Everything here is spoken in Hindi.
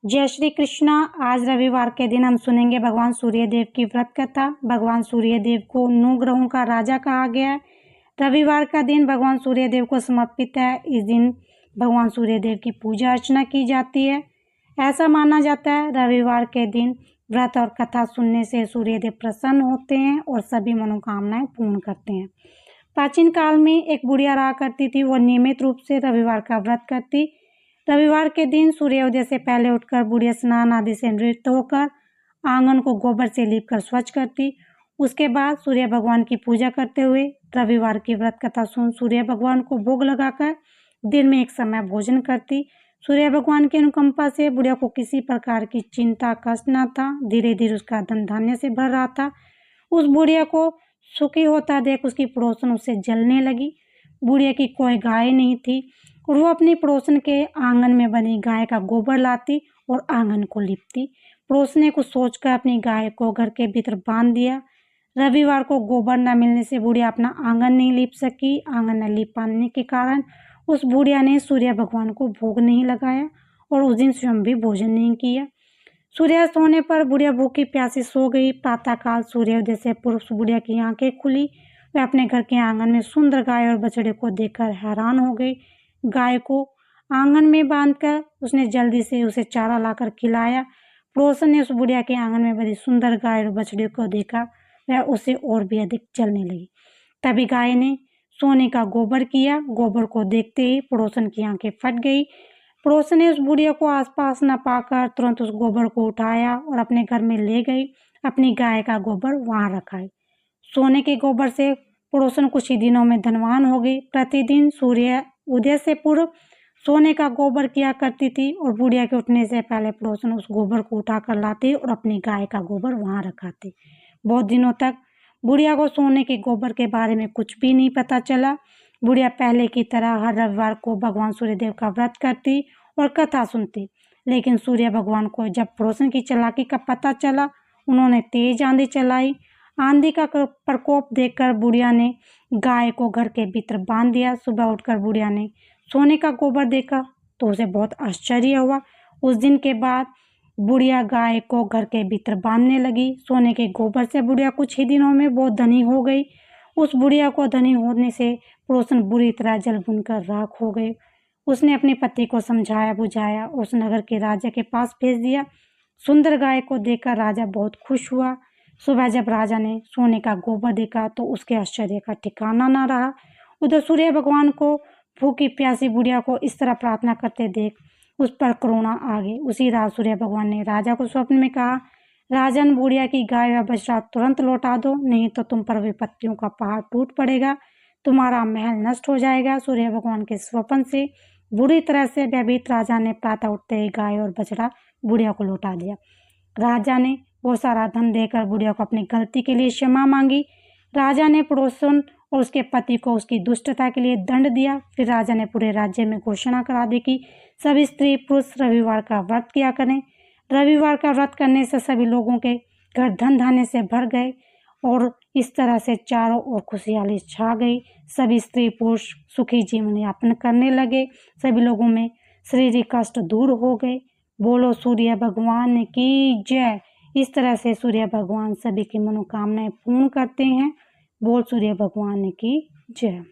जय श्री कृष्णा। आज रविवार के दिन हम सुनेंगे भगवान सूर्यदेव की व्रत कथा। भगवान सूर्यदेव को 9 ग्रहों का राजा कहा गया है। रविवार का दिन भगवान सूर्यदेव को समर्पित है। इस दिन भगवान सूर्यदेव की पूजा अर्चना की जाती है। ऐसा माना जाता है रविवार के दिन व्रत और कथा सुनने से सूर्यदेव प्रसन्न होते हैं और सभी मनोकामनाएं पूर्ण करते हैं। प्राचीन काल में एक बुढ़िया रहा करती थी। वह नियमित रूप से रविवार का व्रत करती। रविवार के दिन सूर्योदय से पहले उठकर बुढ़िया स्नान आदि से निवृत्त होकर आंगन को गोबर से लीपकर स्वच्छ करती। उसके बाद सूर्य भगवान की पूजा करते हुए रविवार की व्रत कथा सुन सूर्य भगवान को भोग लगाकर दिन में एक समय भोजन करती। सूर्य भगवान की अनुकंपा से बुढ़िया को किसी प्रकार की चिंता कष्ट न था। धीरे धीरे उसका धन धान्य से भर रहा था। उस बुढ़िया को सुखी होता देख उसकी पड़ोसन उससे जलने लगी। बुढ़िया की कोई गाय नहीं थी और वो अपनी पड़ोसन के आंगन में बनी गाय का गोबर लाती और आंगन को लीपती। पड़ोसन ने कुछ सोचकर अपनी गाय को घर के भीतर बांध दिया। रविवार को गोबर न मिलने से बुढ़िया अपना आंगन नहीं लीप सकी। आंगन न लीप पाने के कारण उस बुढ़िया ने सूर्य भगवान को भोग नहीं लगाया और उस दिन स्वयं भी भोजन नहीं किया। सूर्यास्त होने पर बुढ़िया भूखी प्यासी सो गई। प्रातःकाल सूर्योदय से पूर्व बुढ़िया की आंखें खुली। वह अपने घर के आंगन में सुंदर गाय और बछड़े को देखकर हैरान हो गई। गाय को आंगन में बांधकर उसने जल्दी से उसे चारा लाकर खिलाया। पड़ोसन ने उस बुढ़िया के आंगन में बड़ी सुंदर गाय और बछड़े को देखा। वह उसे और भी अधिक जलने लगी। तभी गाय ने सोने का गोबर किया। गोबर को देखते ही पड़ोसन की आंखें फट गई। पड़ोसन ने उस बुढ़िया को आसपास न पाकर तुरंत उस गोबर को उठाया और अपने घर में ले गई। अपनी गाय का गोबर वहां रखा। सोने के गोबर से पड़ोसन कुछ ही दिनों में धनवान हो गई। प्रतिदिन सूर्य उदय से पूर्व सोने का गोबर किया करती थी और बुढ़िया के उठने से पहले पड़ोसन उस गोबर को उठाकर लाती और अपनी गाय का गोबर वहां रखाती। बहुत दिनों तक बुढ़िया को सोने के गोबर के बारे में कुछ भी नहीं पता चला। बुढ़िया पहले की तरह हर रविवार को भगवान सूर्यदेव का व्रत करती और कथा सुनती। लेकिन सूर्य भगवान को जब पड़ोसन की चालाकी का पता चला, उन्होंने तेज आंधी चलाई। आंधी का प्रकोप देखकर बुढ़िया ने गाय को घर के भीतर बांध दिया। सुबह उठकर बुढ़िया ने सोने का गोबर देखा तो उसे बहुत आश्चर्य हुआ। उस दिन के बाद बुढ़िया गाय को घर के भीतर बांधने लगी। सोने के गोबर से बुढ़िया कुछ ही दिनों में बहुत धनी हो गई। उस बुढ़िया को धनी होने से पड़ोसन बुरी तरह जल भुनकर राख हो गए। उसने अपने पति को समझाया बुझाया, उस नगर के राजा के पास भेज दिया। सुंदर गाय को देखकर राजा बहुत खुश हुआ। सुबह जब राजा ने सोने का गोबर देखा तो उसके आश्चर्य का ठिकाना न रहा। उधर सूर्य भगवान को भूखी प्यासी बुढ़िया को इस तरह प्रार्थना करते देख उस पर करुणा आ गई। उसी रात सूर्य भगवान ने राजा को स्वप्न में कहा, राजन, बुढ़िया की गाय व बछड़ा तुरंत लौटा दो, नहीं तो तुम पर विपत्तियों का पहाड़ टूट पड़ेगा, तुम्हारा महल नष्ट हो जाएगा। सूर्य भगवान के स्वप्न से बुरी तरह से भयभीत राजा ने प्रातः उठते ही गाय और बछड़ा बुढ़िया को लौटा दिया। राजा ने वो सारा धन देकर बुढ़िया को अपनी गलती के लिए क्षमा मांगी। राजा ने पड़ोसन और उसके पति को उसकी दुष्टता के लिए दंड दिया। फिर राजा ने पूरे राज्य में घोषणा करा दी कि सभी स्त्री पुरुष रविवार का व्रत किया करें। रविवार का व्रत करने से सभी लोगों के घर धन धान्य से भर गए और इस तरह से चारों ओर खुशहाली छा गई। सभी स्त्री पुरुष सुखी जीवन यापन करने लगे। सभी लोगों में शारीरिक कष्ट दूर हो गए। बोलो सूर्य भगवान की जय। इस तरह से सूर्य भगवान सभी की मनोकामनाएं पूर्ण करते हैं। बोल सूर्य भगवान की जय।